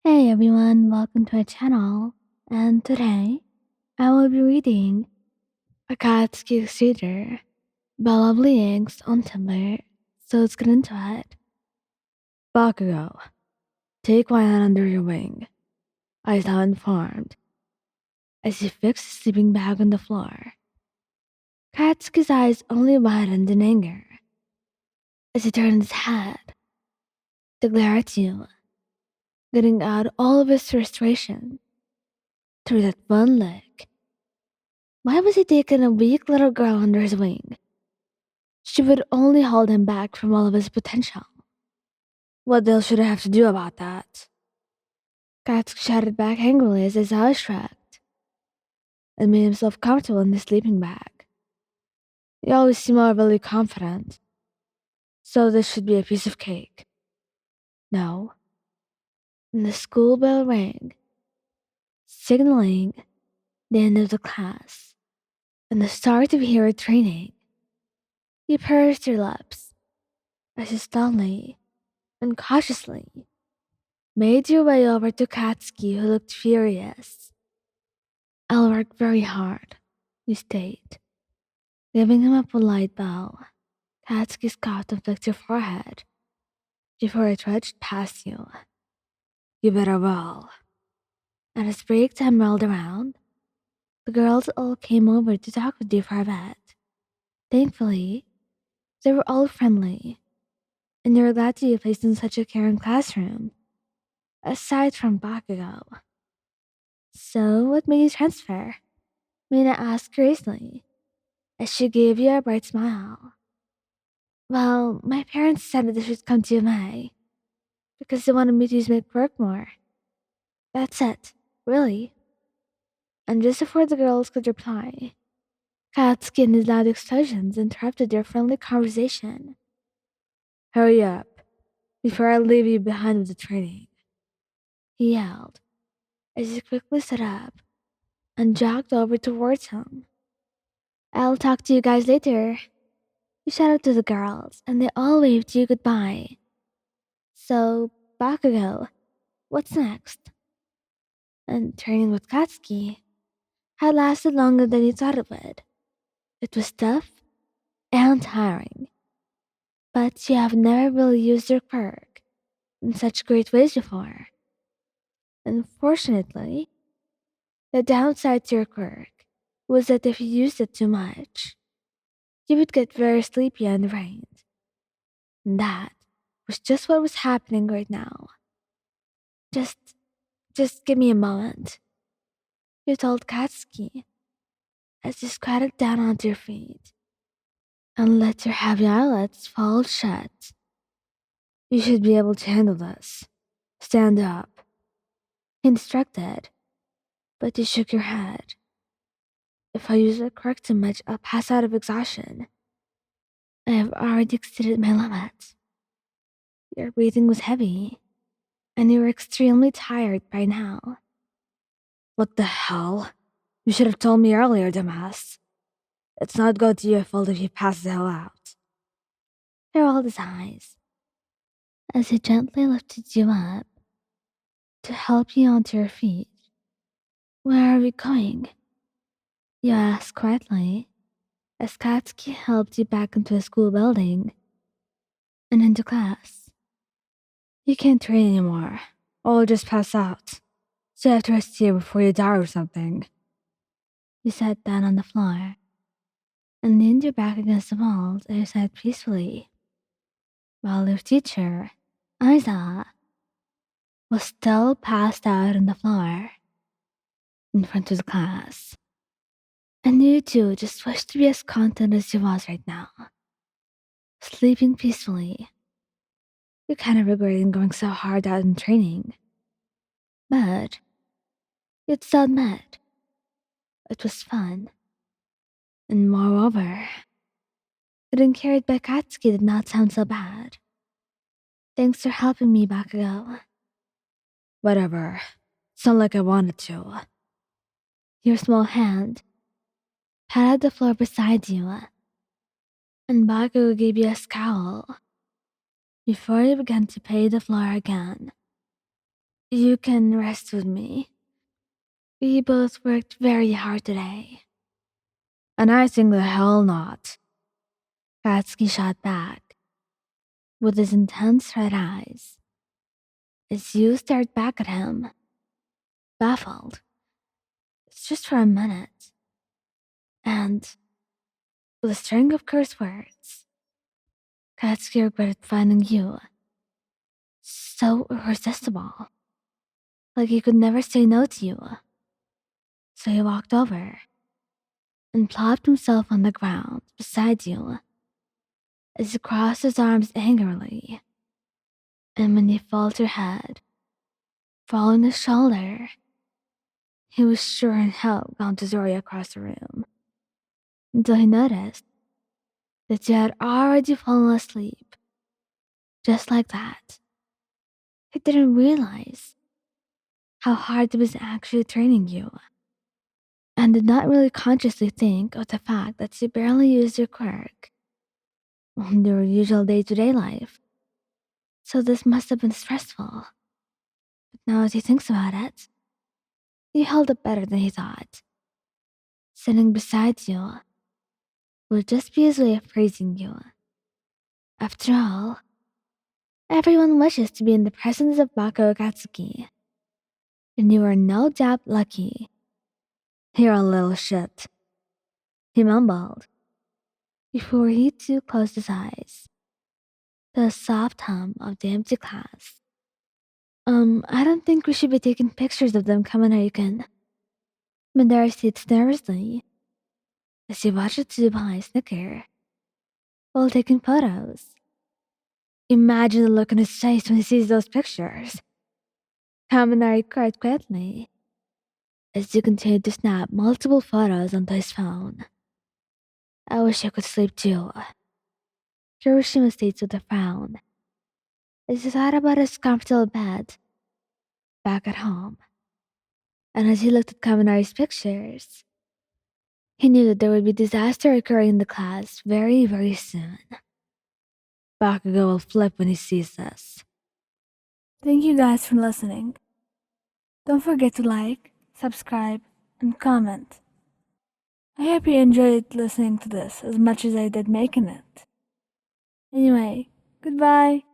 Hey everyone, welcome to our channel. And today, I will be reading A Cat's Cute Reader by Lovely Eggs on Tumblr. So let's get into it. Bakugou, take my hand under your wing, I saw informed, as he fixed his sleeping bag on the floor. Katsuki's eyes only widened in anger as he turned his head to glare at you, getting out all of his frustration through that one look. Why was he taking a weak little girl under his wing? She would only hold him back from all of his potential. What else should I have to do about that? Katsuki shouted back angrily as his eyes shrugged and made himself comfortable in his sleeping bag. You always seem overly confident, so this should be a piece of cake. No. And the school bell rang, signaling the end of the class and the start of hero training. You pursed your lips as you slowly and cautiously made your way over to Katsuki, who looked furious. I'll work very hard, you stated, giving him a polite bow. Katsuki scoffed and flicked your forehead before it trudged past you. You better roll. And as break time rolled around, the girls all came over to talk with you for a bit. Thankfully, they were all friendly, and you were glad to be placed in such a caring classroom, aside from Bakugou. So, what made you transfer? Mina asked curiously, as she gave you a bright smile. Well, my parents said that I should come to MHA because they wanted me to use my quirk more. That's it, really. And just before the girls could reply, Katsuki and his loud explosions interrupted their friendly conversation. Hurry up, before I leave you behind with the training, he yelled, as he quickly stood up and jogged over towards him. I'll talk to you guys later, he shouted to the girls, and they all waved you goodbye. So, Bakugou, what's next? And training with Katsuki had lasted longer than you thought it would. It was tough and tiring, but you have never really used your quirk in such great ways before. Unfortunately, the downside to your quirk was that if you used it too much, you would get very sleepy and drained. And that was just what was happening right now. Just give me a moment, you told Katsuki as you squatted down onto your feet and let your heavy eyelids fall shut. You should be able to handle this. Stand up, he instructed, but you shook your head. If I use the quirk too much, I'll pass out of exhaustion. I have already exceeded my limit. Your breathing was heavy, and you were extremely tired by now. What the hell? You should have told me earlier, dumbass. It's not going to your fault if you pass the hell out. He rolled his eyes as he gently lifted you up to help you onto your feet. Where are we going? You asked quietly as Katsuki helped you back into the school building and into class. You can't train anymore, or you'll just pass out. So you have to rest here before you die or something. You sat down on the floor and leaned your back against the wall as you sat peacefully, while your teacher, Aiza, was still passed out on the floor in front of the class. And you too just wished to be as content as you was right now, sleeping peacefully. You're kind of regretting going so hard out in training, but you'd still admit it was fun. And moreover, getting carried by Katsuki did not sound so bad. Thanks for helping me, Bakugou. Whatever. It's not like I wanted to. Your small hand patted the floor beside you, and Bakugou gave you a scowl before you began to pay the floor again. You can rest with me. We both worked very hard today. And I think the hell not. Katsuki shot back, with his intense red eyes, as you stared back at him, baffled. It's just for a minute. And, with a string of curse words, Katsuki regretted finding you so irresistible. Like he could never say no to you. So he walked over and plopped himself on the ground beside you as he crossed his arms angrily. And when you felt your head fall on his shoulder, he was sure in hell gone to Zori across the room, until he noticed that you had already fallen asleep. Just like that. He didn't realize how hard he was actually training you, and did not really consciously think of the fact that you barely used your quirk in your usual day-to-day life. So this must have been stressful. But now as he thinks about it, you held up better than he thought. Sitting beside you would just be his way of praising you. After all, everyone wishes to be in the presence of Bakugou Katsuki, and you are no doubt lucky. You're a little shit, he mumbled, before he too closed his eyes. The soft hum of the empty class. I don't think we should be taking pictures of them, Kaminari-kun. Mandara sits nervously as he watches Tsubai snicker while taking photos. Imagine the look on his face when he sees those pictures. Kaminari cried quietly as he continued to snap multiple photos onto his phone. I wish I could sleep too. Hiroshima states with a frown as he thought about his comfortable bed back at home. And as he looked at Kaminari's pictures, he knew that there would be disaster occurring in the class very, very soon. Bakugou will flip when he sees this. Thank you guys for listening. Don't forget to like, subscribe, and comment. I hope you enjoyed listening to this as much as I did making it. Anyway, goodbye.